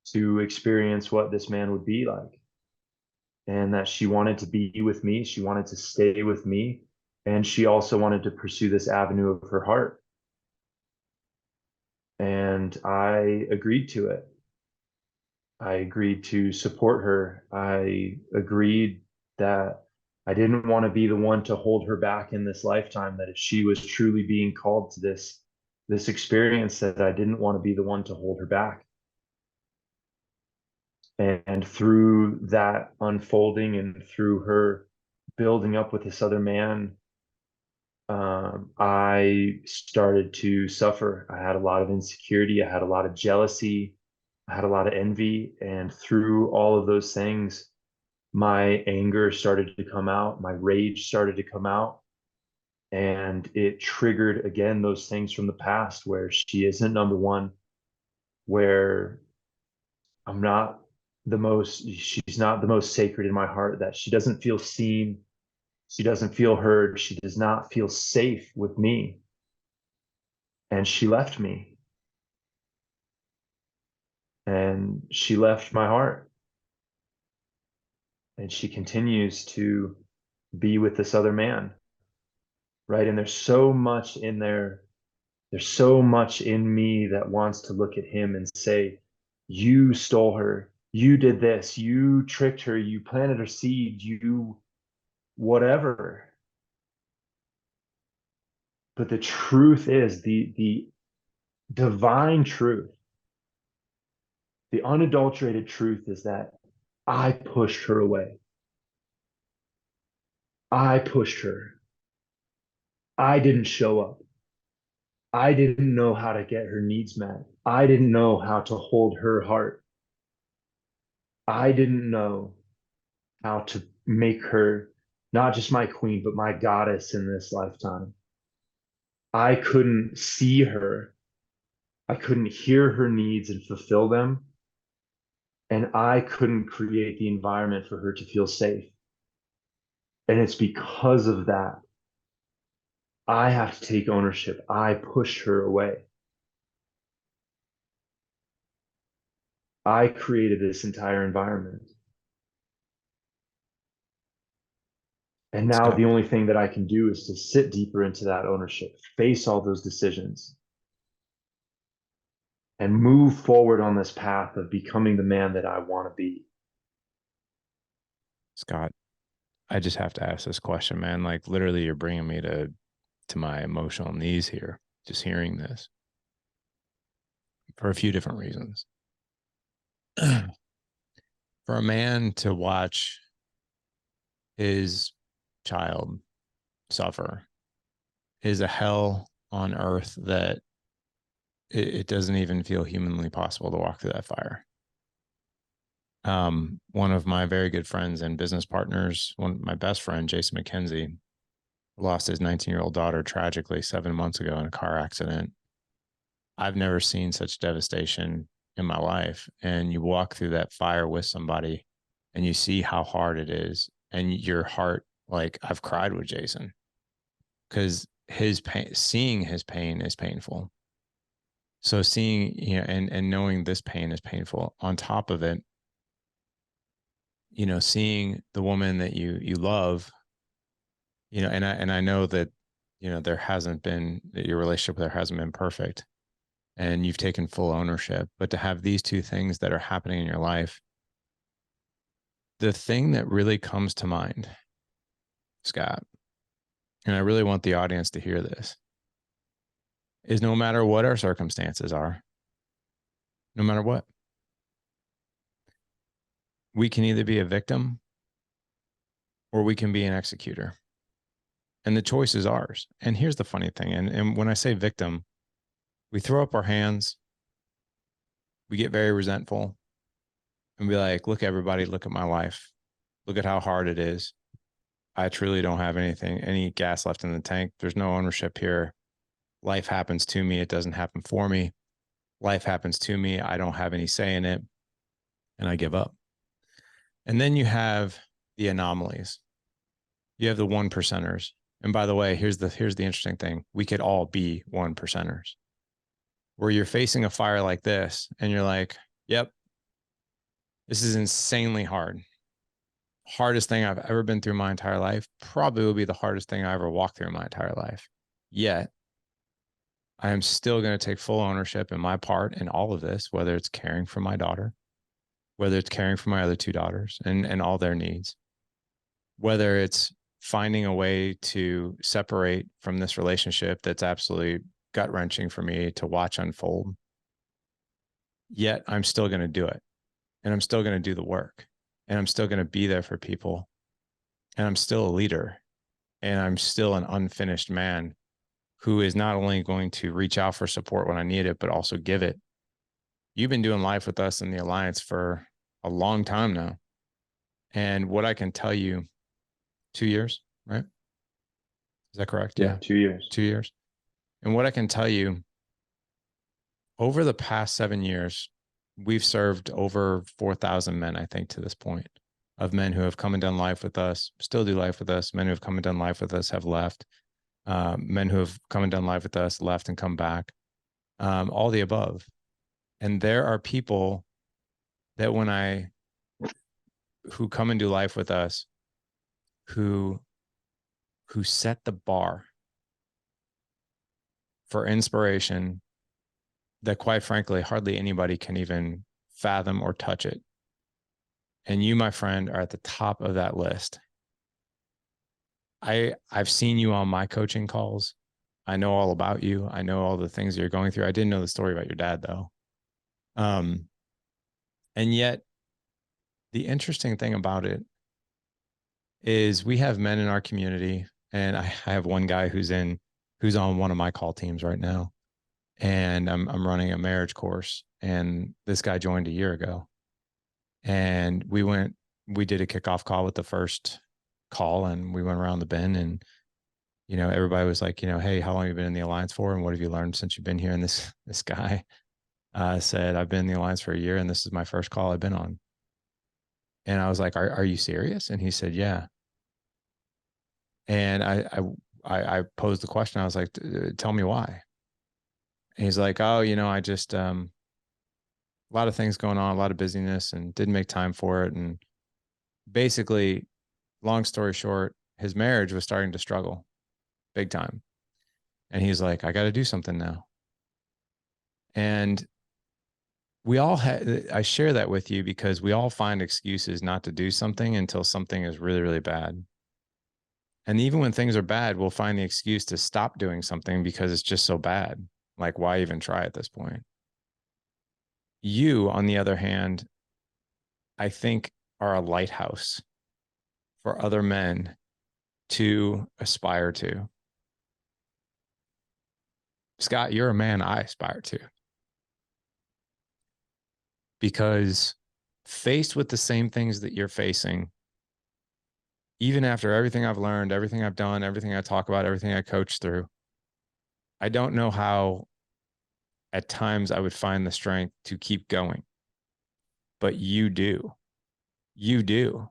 to experience what this man would be like. And that she wanted to be with me. She wanted to stay with me. And she also wanted to pursue this avenue of her heart. And I agreed to it. I agreed to support her. I agreed that I didn't want to be the one to hold her back in this lifetime, that if she was truly being called to this experience, that I didn't want to be the one to hold her back. And through that unfolding and through her building up with this other man, I started to suffer. I had a lot of insecurity. I had a lot of jealousy. I had a lot of envy. And through all of those things, my anger started to come out. My rage started to come out. And it triggered again those things from the past where she isn't number one, where I'm not she's not the most sacred in my heart, that she doesn't feel seen. She doesn't feel heard. She does not feel safe with me. And she left me and she left my heart. And she continues to be with this other man. Right. And there's so much in there. There's so much in me that wants to look at him and say, you stole her. You did this. You tricked her. You planted her seed. You whatever. But the truth is, the divine truth, the unadulterated truth is that I pushed her away. I pushed her. I didn't show up. I didn't know how to get her needs met. I didn't know how to hold her heart. I didn't know how to make her not just my queen, but my goddess in this lifetime. I couldn't see her. I couldn't hear her needs and fulfill them. And I couldn't create the environment for her to feel safe. And it's because of that, I have to take ownership. I pushed her away. I created this entire environment. And now Scott, the only thing that I can do is to sit deeper into that ownership, face all those decisions, and move forward on this path of becoming the man that I want to be. Scott, I just have to ask this question, man. Like literally you're bringing me to my emotional knees here, just hearing this for a few different reasons. For a man to watch his child suffer is a hell on earth that it doesn't even feel humanly possible to walk through that fire. One of my very good friends and business partners, my best friend, Jason McKenzie, lost his 19-year-old daughter tragically 7 months ago in a car accident. I've never seen such devastation in my life. And you walk through that fire with somebody and you see how hard it is. And your heart, like I've cried with Jason because his pain, seeing his pain is painful. So seeing, and knowing this pain is painful. On top of it, seeing the woman that you love, and I know that, there hasn't been, your relationship with her hasn't been perfect and you've taken full ownership, but to have these two things that are happening in your life, the thing that really comes to mind, Scott, and I really want the audience to hear this, is no matter what our circumstances are, no matter what, we can either be a victim or we can be an executor. And the choice is ours. And here's the funny thing. And when I say victim, we throw up our hands, we get very resentful and be like, look, everybody, look at my life. Look at how hard it is. I truly don't have any gas left in the tank. There's no ownership here. Life happens to me. It doesn't happen for me. Life happens to me. I don't have any say in it. And I give up. And then you have the anomalies. You have the one percenters. And by the way, here's the interesting thing. We could all be one percenters. Where you're facing a fire like this and you're like, yep, this is insanely hard. Hardest thing I've ever been through my entire life. Probably will be the hardest thing I ever walked through in my entire life. Yet, I am still going to take full ownership in my part in all of this, whether it's caring for my daughter, whether it's caring for my other two daughters and all their needs, whether it's finding a way to separate from this relationship that's absolutely gut wrenching for me to watch unfold. Yet I'm still going to do it. And I'm still going to do the work. And I'm still going to be there for people. And I'm still a leader. And I'm still an unfinished man who is not only going to reach out for support when I need it, but also give it. You've been doing life with us in the Alliance for a long time now. And what I can tell you, 2 years, right? Is that correct? Yeah, 2 years. 2 years. And what I can tell you, over the past 7 years, we've served over 4,000 men, I think, to this point, of men who have come and done life with us, still do life with us. Men who have come and done life with us have left. Men who have come and done life with us, left and come back. All the above. And there are people that who come and do life with us, who set the bar for inspiration that, quite frankly, hardly anybody can even fathom or touch it. And you, my friend, are at the top of that list. I've seen you on my coaching calls. I know all about you. I know all the things you're going through. I didn't know the story about your dad, though. And yet, the interesting thing about it is we have men in our community, and I have one guy who's on one of my call teams right now, and I'm running a marriage course, and this guy joined a year ago, and we did a kickoff call with the first call, and we went around the bend, and everybody was like, hey, how long have you been in the Alliance for, and what have you learned since you've been here? And this guy said, I've been in the Alliance for a year, and this is my first call I've been on. And I was like, are you serious? And he said, yeah. And I posed the question. I was like, tell me why. And he's like, oh, I just a lot of things going on, a lot of busyness, and didn't make time for it. And basically, long story short, his marriage was starting to struggle big time. And he's like, I got to do something now. And I share that with you because we all find excuses not to do something until something is really, really bad. And even when things are bad, we'll find the excuse to stop doing something because it's just so bad. Like, why even try at this point? You, on the other hand, I think are a lighthouse for other men to aspire to. Scott, you're a man I aspire to. Because faced with the same things that you're facing, even after everything I've learned, everything I've done, everything I talk about, everything I coach through, I don't know how at times I would find the strength to keep going. But you do. You do.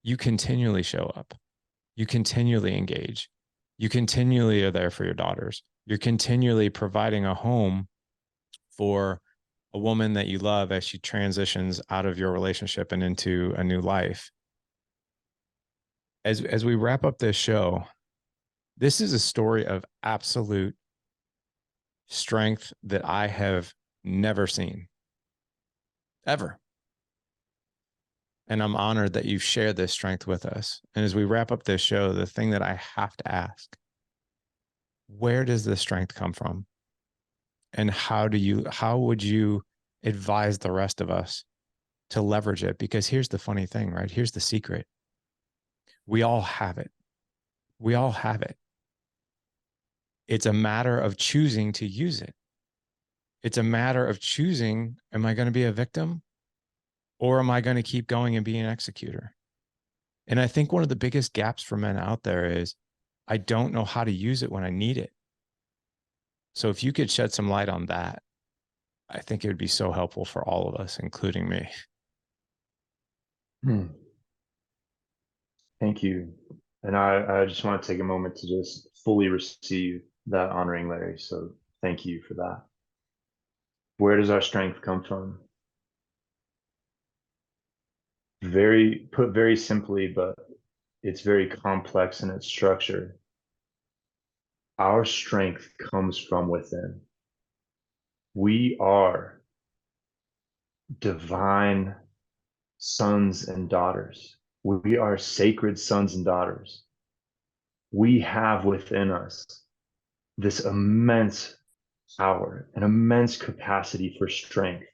You continually show up. You continually engage. You continually are there for your daughters. You're continually providing a home for a woman that you love as she transitions out of your relationship and into a new life. As we wrap up this show, this is a story of absolute strength that I have never seen, ever. And I'm honored that you've shared this strength with us. And as we wrap up this show, the thing that I have to ask, where does this strength come from? And how would you advise the rest of us to leverage it? Because here's the funny thing, right? Here's the secret. We all have it. We all have it. It's a matter of choosing to use it. It's a matter of choosing, am I going to be a victim or am I going to keep going and be an executor? And I think one of the biggest gaps for men out there is I don't know how to use it when I need it. So if you could shed some light on that, I think it would be so helpful for all of us, including me. Hmm. Thank you. And I just want to take a moment to just fully receive that honoring, Larry. So thank you for that. Where does our strength come from? Very simply, but it's very complex in its structure. Our strength comes from within. We are divine sons and daughters. We are sacred sons and daughters. We have within us this immense power, an immense capacity for strength.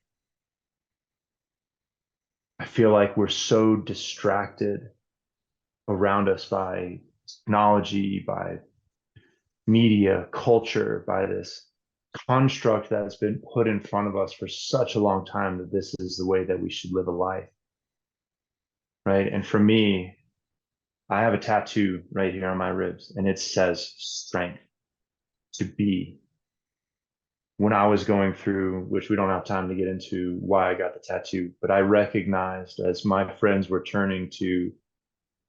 I feel like we're so distracted around us by technology, by media, culture, by this construct that's been put in front of us for such a long time that this is the way that we should live a life. Right. And for me, I have a tattoo right here on my ribs, and it says strength to be. When I was going through, which we don't have time to get into why I got the tattoo, but I recognized as my friends were turning to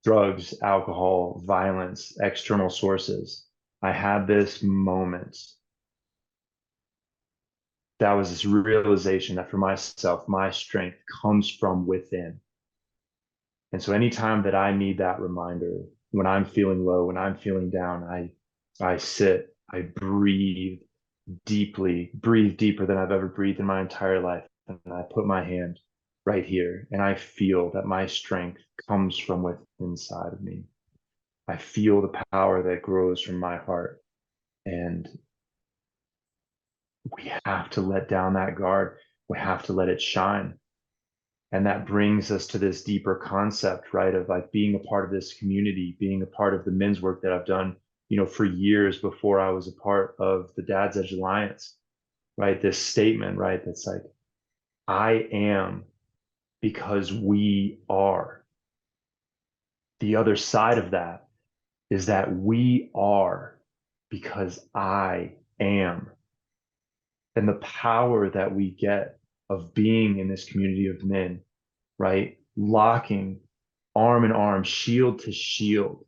drugs, alcohol, violence, external sources, I had this moment. That was this realization that for myself, my strength comes from within. And so anytime that I need that reminder, when I'm feeling low, when I'm feeling down, I sit, I breathe deeper than I've ever breathed in my entire life. And I put my hand right here and I feel that my strength comes from within inside of me. I feel the power that grows from my heart. And we have to let down that guard. We have to let it shine. And that brings us to this deeper concept, right? Of like being a part of this community, being a part of the men's work that I've done, for years before I was a part of the Dad's Edge Alliance, right? This statement, right? That's like, I am because we are. The other side of that is that we are because I am. And the power that we get of being in this community of men, right? Locking arm in arm, shield to shield,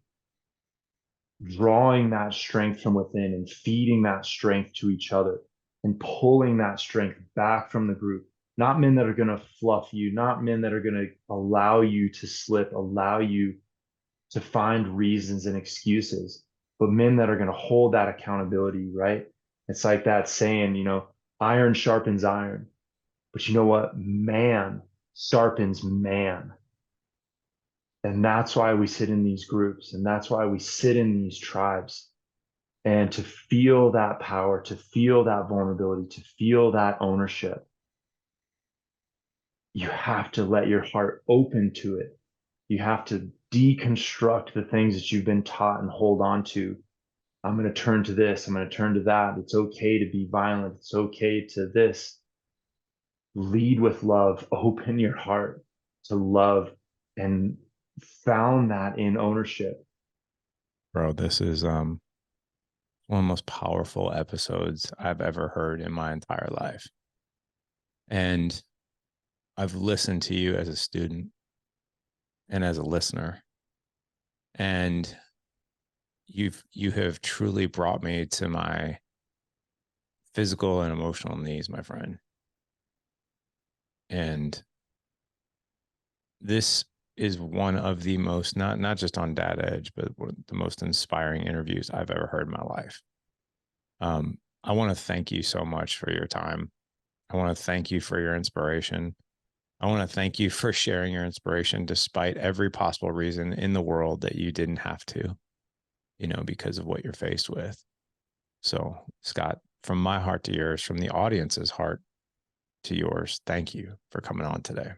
drawing that strength from within and feeding that strength to each other and pulling that strength back from the group. Not men that are going to fluff you, not men that are going to allow you to slip, allow you to find reasons and excuses, but men that are going to hold that accountability, right? It's like that saying, iron sharpens iron. But you know what? Man sharpens man. And that's why we sit in these groups. And that's why we sit in these tribes. And to feel that power, to feel that vulnerability, to feel that ownership, you have to let your heart open to it. You have to deconstruct the things that you've been taught and hold on to. I'm going to turn to this. I'm going to turn to that. It's okay to be violent. It's okay to this. Lead with love. Open your heart to love and found that in ownership. Bro, this is one of the most powerful episodes I've ever heard in my entire life. And I've listened to you as a student and as a listener. And you have truly brought me to my physical and emotional needs, my friend. And this is one of the most not just on Dad Edge, but the most inspiring interviews I've ever heard in my life. I want to thank you so much for your time. I want to thank you for your inspiration. I want to thank you for sharing your inspiration despite every possible reason in the world that you didn't have to, because of what you're faced with. So, Scott, from my heart to yours, from the audience's heart to yours, thank you for coming on today.